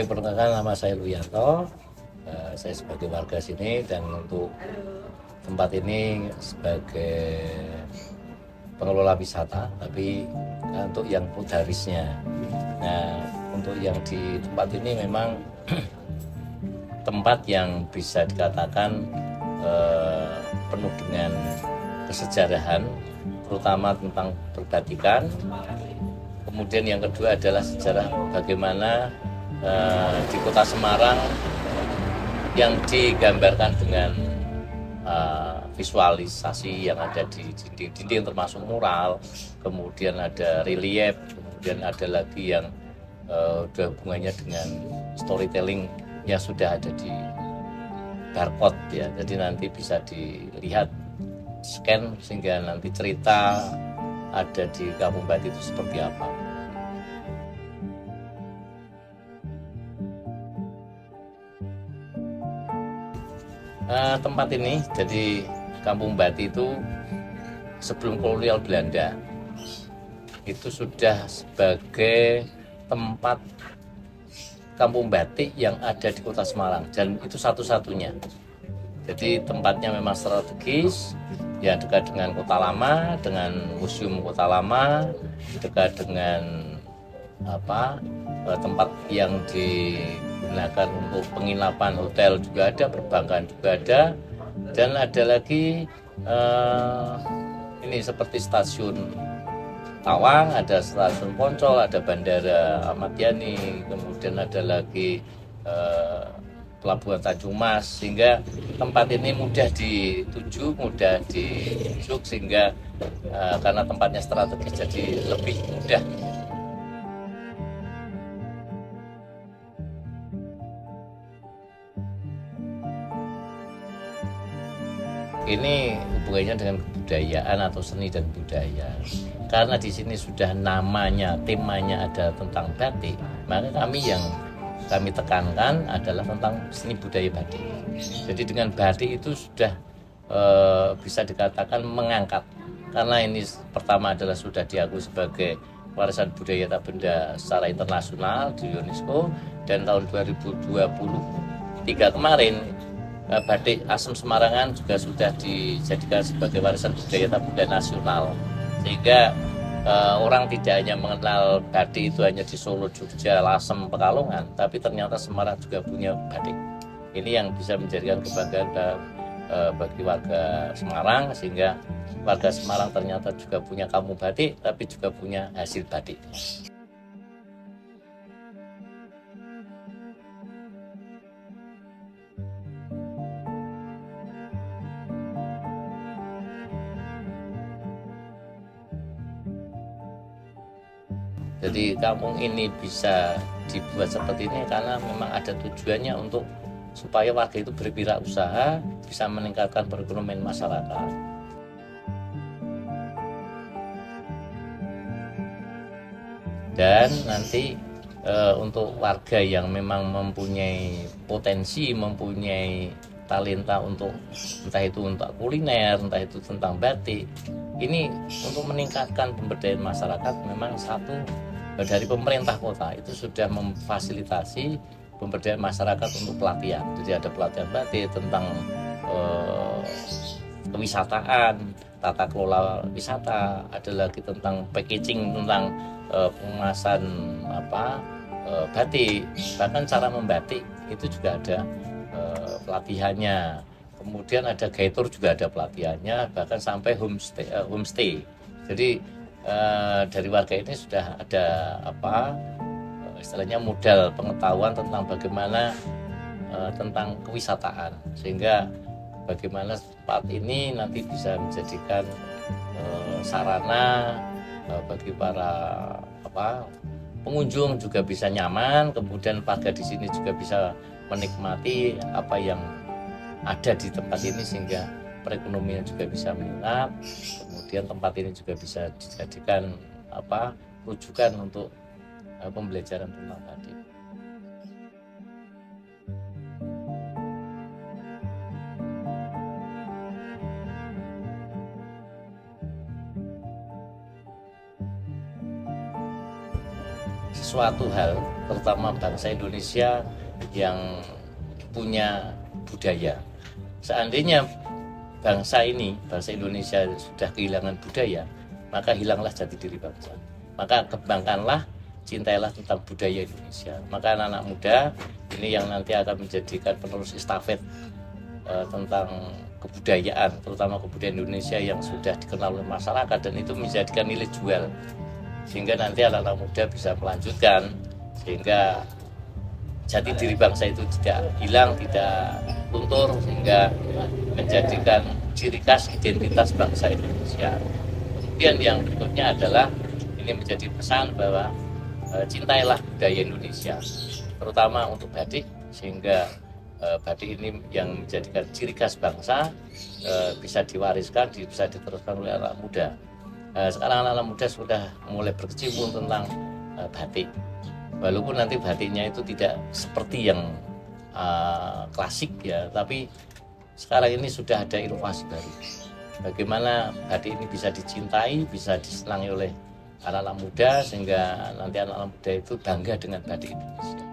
Perkenalkan, nama saya Luyanto. Saya sebagai warga sini, dan untuk tempat ini sebagai pengelola wisata, tapi untuk yang putarisnya. Nah, untuk yang di tempat ini memang tempat yang bisa dikatakan penuh dengan kesejarahan, terutama tentang perbatikan. Kemudian yang kedua adalah sejarah bagaimana di kota Semarang yang digambarkan dengan visualisasi yang ada di dinding-dinding, termasuk mural, kemudian ada relief, kemudian ada lagi yang ada hubungannya dengan storytelling yang sudah ada di barcode ya. Jadi nanti bisa dilihat, scan, sehingga nanti cerita ada di Kampung Batik itu seperti apa. Tempat ini, jadi Kampung Batik itu sebelum kolonial Belanda itu sudah sebagai tempat kampung batik yang ada di kota Semarang, dan itu satu-satunya. Jadi tempatnya memang strategis, ya, dekat dengan kota lama, dengan museum kota lama, dekat dengan tempat yang digunakan untuk penginapan, hotel juga ada, perbankan juga ada, dan ada lagi ini seperti stasiun Tawang, ada stasiun Poncol, ada Bandara Ahmad Yani, kemudian ada lagi Pelabuhan Tanjung Mas, sehingga tempat ini mudah dituju, mudah dijuk, sehingga karena tempatnya strategis jadi lebih mudah. Ini hubungannya dengan kebudayaan atau seni dan budaya. Karena di sini sudah namanya, temanya ada tentang batik, maka kami tekankan adalah tentang seni budaya batik. Jadi dengan batik itu sudah bisa dikatakan mengangkat, karena ini pertama adalah sudah diakui sebagai warisan budaya tak benda secara internasional di UNESCO, dan tahun 2023 kemarin batik Asem Semarangan juga sudah dijadikan sebagai warisan budaya tak benda nasional, sehingga orang tidak hanya mengenal batik itu hanya di Solo, Jogja, Lasem, Pekalongan, tapi ternyata Semarang juga punya batik. Ini yang bisa menjadikan kebanggaan bagi warga Semarang, sehingga warga Semarang ternyata juga punya kampung batik, tapi juga punya hasil batik. Jadi kampung ini bisa dibuat seperti ini karena memang ada tujuannya untuk supaya warga itu berwirausaha, bisa meningkatkan perekonomian masyarakat. Dan nanti untuk warga yang memang mempunyai potensi, mempunyai talenta untuk entah itu untuk kuliner, entah itu tentang batik, ini untuk meningkatkan pemberdayaan masyarakat, memang satu dari pemerintah kota itu sudah memfasilitasi pemberdayaan masyarakat untuk pelatihan. Jadi ada pelatihan batik tentang kewisataan, tata kelola wisata, ada lagi tentang packaging, tentang pengemasan batik, bahkan cara membatik itu juga ada pelatihannya. Kemudian ada guide tour juga ada pelatihannya, bahkan sampai homestay. Jadi dari warga ini sudah ada istilahnya modal pengetahuan tentang bagaimana tentang kewisataan, sehingga bagaimana tempat ini nanti bisa menjadikan sarana bagi para pengunjung juga bisa nyaman, kemudian warga di sini juga bisa menikmati apa yang ada di tempat ini sehingga perekonomian juga bisa meningkat. Kemudian tempat ini juga bisa dijadikan rujukan untuk pembelajaran tentang batik. Sesuatu hal, terutama bangsa Indonesia yang punya budaya. Seandainya bangsa Indonesia sudah kehilangan budaya, maka hilanglah jati diri bangsa. Maka kembangkanlah, cintailah tentang budaya Indonesia. Maka anak-anak muda ini yang nanti akan menjadikan penerus estafet tentang kebudayaan, terutama kebudayaan Indonesia yang sudah dikenal oleh masyarakat dan itu menjadikan nilai jual. Sehingga nanti anak-anak muda bisa melanjutkan, sehingga jati diri bangsa itu tidak hilang, tidak luntur, sehingga menjadikan ciri khas identitas bangsa Indonesia. Kemudian yang berikutnya adalah ini menjadi pesan bahwa cintailah budaya Indonesia, terutama untuk batik, sehingga batik ini yang menjadikan ciri khas bangsa bisa diwariskan, bisa diteruskan oleh anak muda. Sekarang anak-anak muda sudah mulai berkecimpung tentang batik, walaupun nanti batiknya itu tidak seperti yang klasik ya, tapi sekarang ini sudah ada inovasi baru. Bagaimana batik ini bisa dicintai, bisa disenangi oleh anak-anak muda, sehingga nanti anak-anak muda itu bangga dengan batik Indonesia.